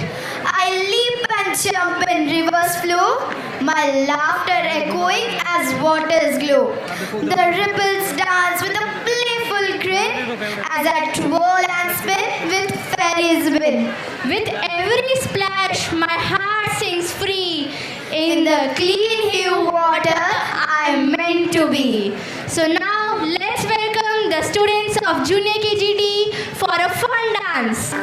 I leap and jump in reverse flow, my laughter echoing as waters glow. The ripples dance with a playful grin as I twirl and spin with fairies win. With every splash, my heart sings free. In the clean hue water I am meant to be. So now let's welcome the students of Junior KGD for a fun dance.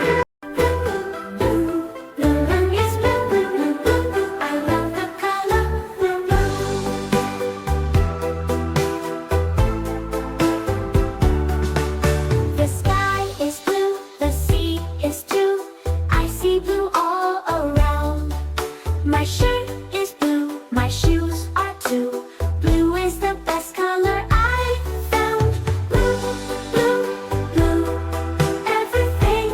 The sky is blue, the sea is too. I see blue all around. My shirt is blue, my shoes are too. Blue is the best color I found. Blue, blue, blue. Everything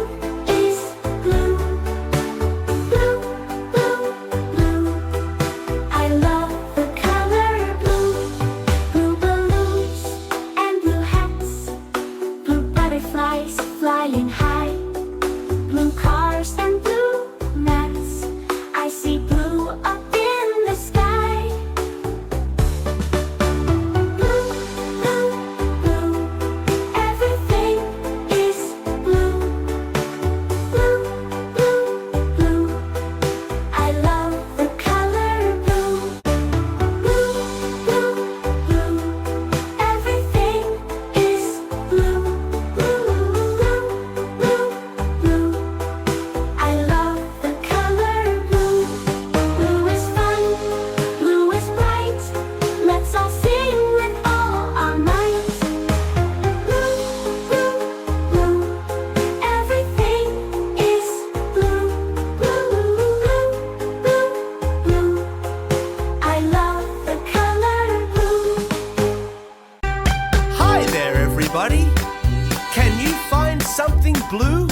something blue?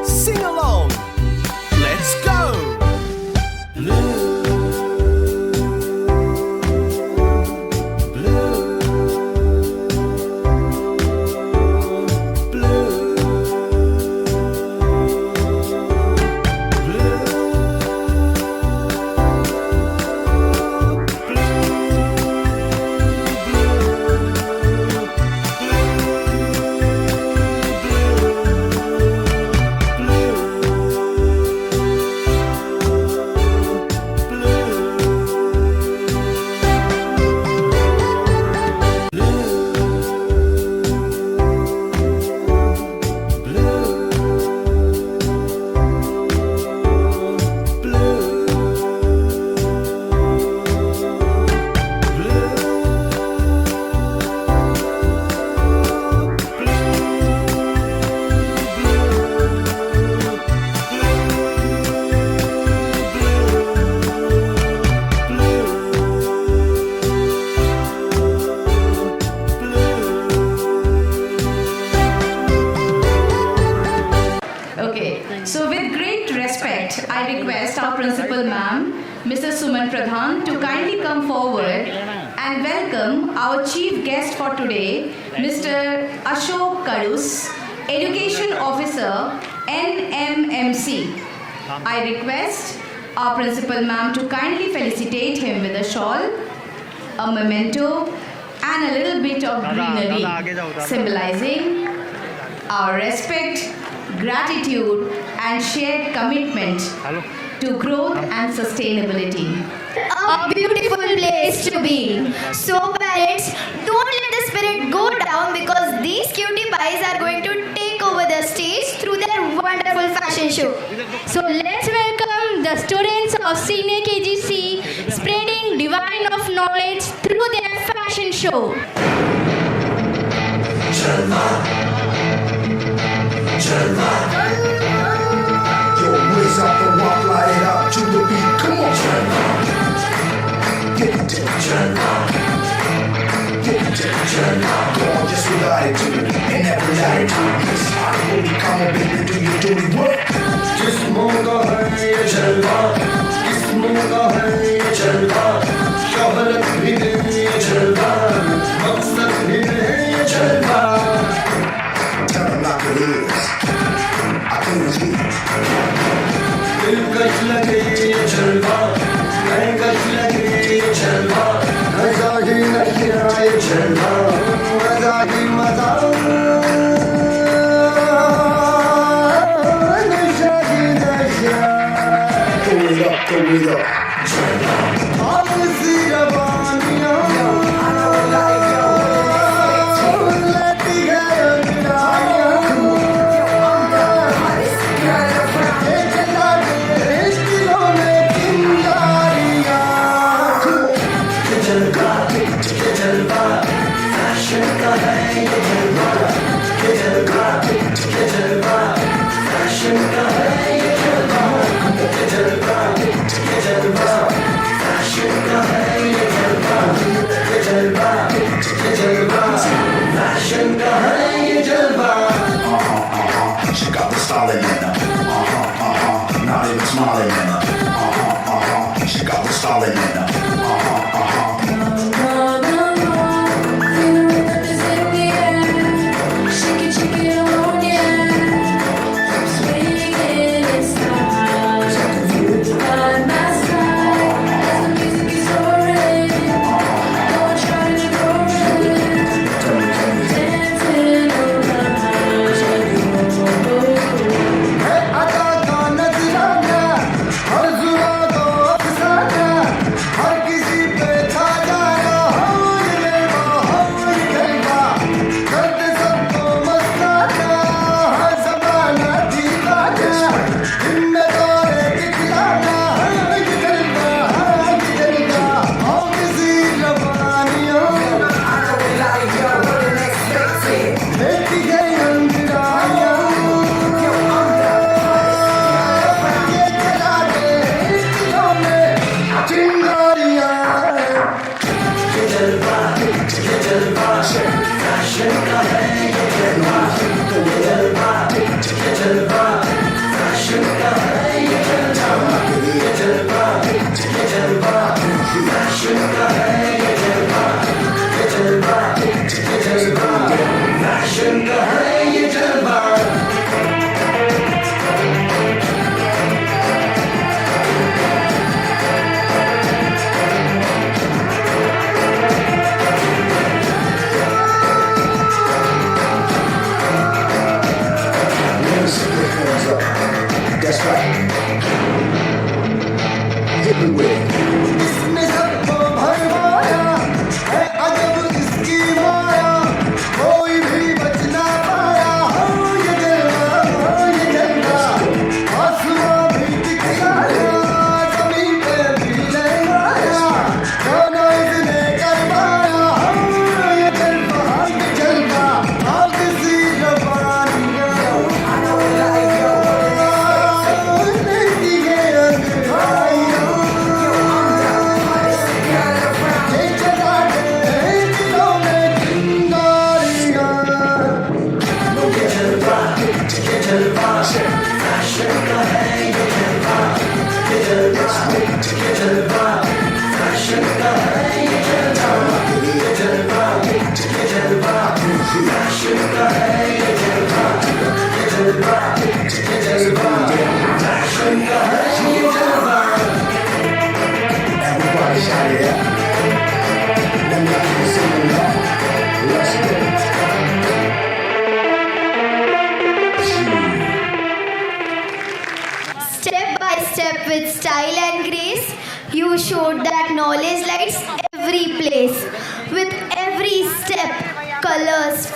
Sing along. Let's go. So with great respect, I request our principal ma'am, Mrs. Suman Pradhan, to kindly come forward and welcome our chief guest for today, Mr. Ashok Kadus, Education Officer, NMMC. I request our principal ma'am to kindly felicitate him with a shawl, a memento, and a little bit of greenery, symbolizing our respect, gratitude, and shared commitment to growth and sustainability. A beautiful place to be. So parents, don't let the spirit go down because these cutie pies are going to take over the stage through their wonderful fashion show. So let's welcome the students of Senior KGC spreading divine of knowledge through their fashion show. Yo, raise up and walk, light it up to the beat. Come on, get it, gorgeous with attitude in every attitude. Yes, I will come a baby, do you dirty work? जिस्मों का है ये जलवा, जिस्मों का है ये जलवा, शोहरत भी नहीं ये जलवा, मकसद भी नहीं ये जलवा. Tell them like it is. I can't speak. दिलकश लगे ये जलवा, महकश लगे ये जलवा, मजा ही नशा ये जलवा, मजा ही मजा, नशा ही नशा. Go it up, go it up. All सी रवानियाँ, लती है अंजानियाँ. She got the style in her. Not even smiling in her. She got the style in her. By my side.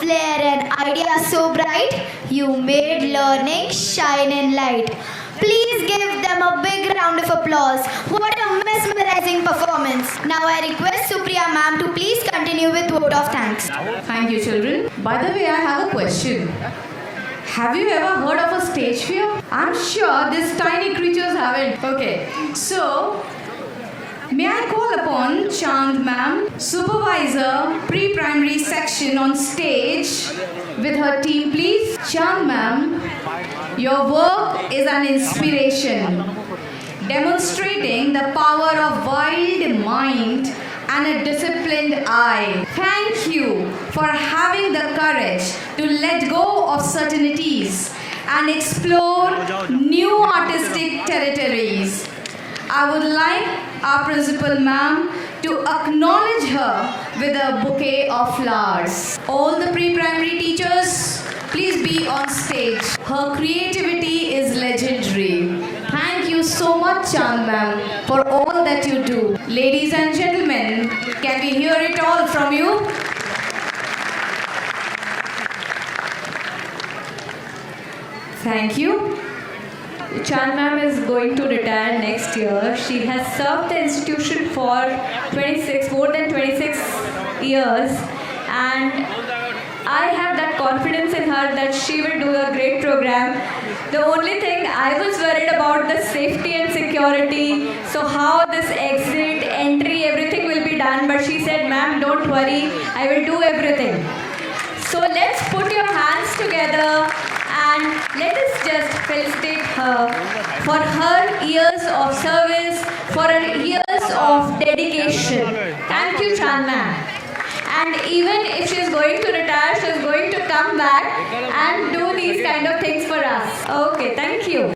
flair and ideas so bright, you made learning shine in light. Please give them a big round of applause. What a mesmerizing performance. Now I request Supriya ma'am to please continue with vote of thanks. Thank you, children. By the way, I have a question. Have you ever heard of a stage fear? I'm sure these tiny creatures haven't. Okay, so may I call upon Chand ma'am, supervisor, pre-primary section on stage with her team, please. Chand ma'am, your work is an inspiration, demonstrating the power of wild mind and a disciplined eye. Thank you for having the courage to let go of certainties and explore new artistic territories. I would like our principal ma'am to acknowledge her with a bouquet of flowers. All the pre-primary teachers, please be on stage. Her creativity is legendary. Thank you so much, Chand ma'am, for all that you do. Ladies and gentlemen, can we hear it all from you? Thank you. Chand ma'am is going to retire next year. She has served the institution for more than 26 years, and I have that confidence in her that she will do a great program. The only thing I was worried about the safety and security, so how this exit, entry, everything will be done, but she said, ma'am, don't worry, I will do everything. So let's put your hands together and let us just felicitate her for her years of service, for her years of dedication. Thank you, Chand ma'am. And even if she is going to retire, she is going to come back and do these kind of things for us. Okay, thank you.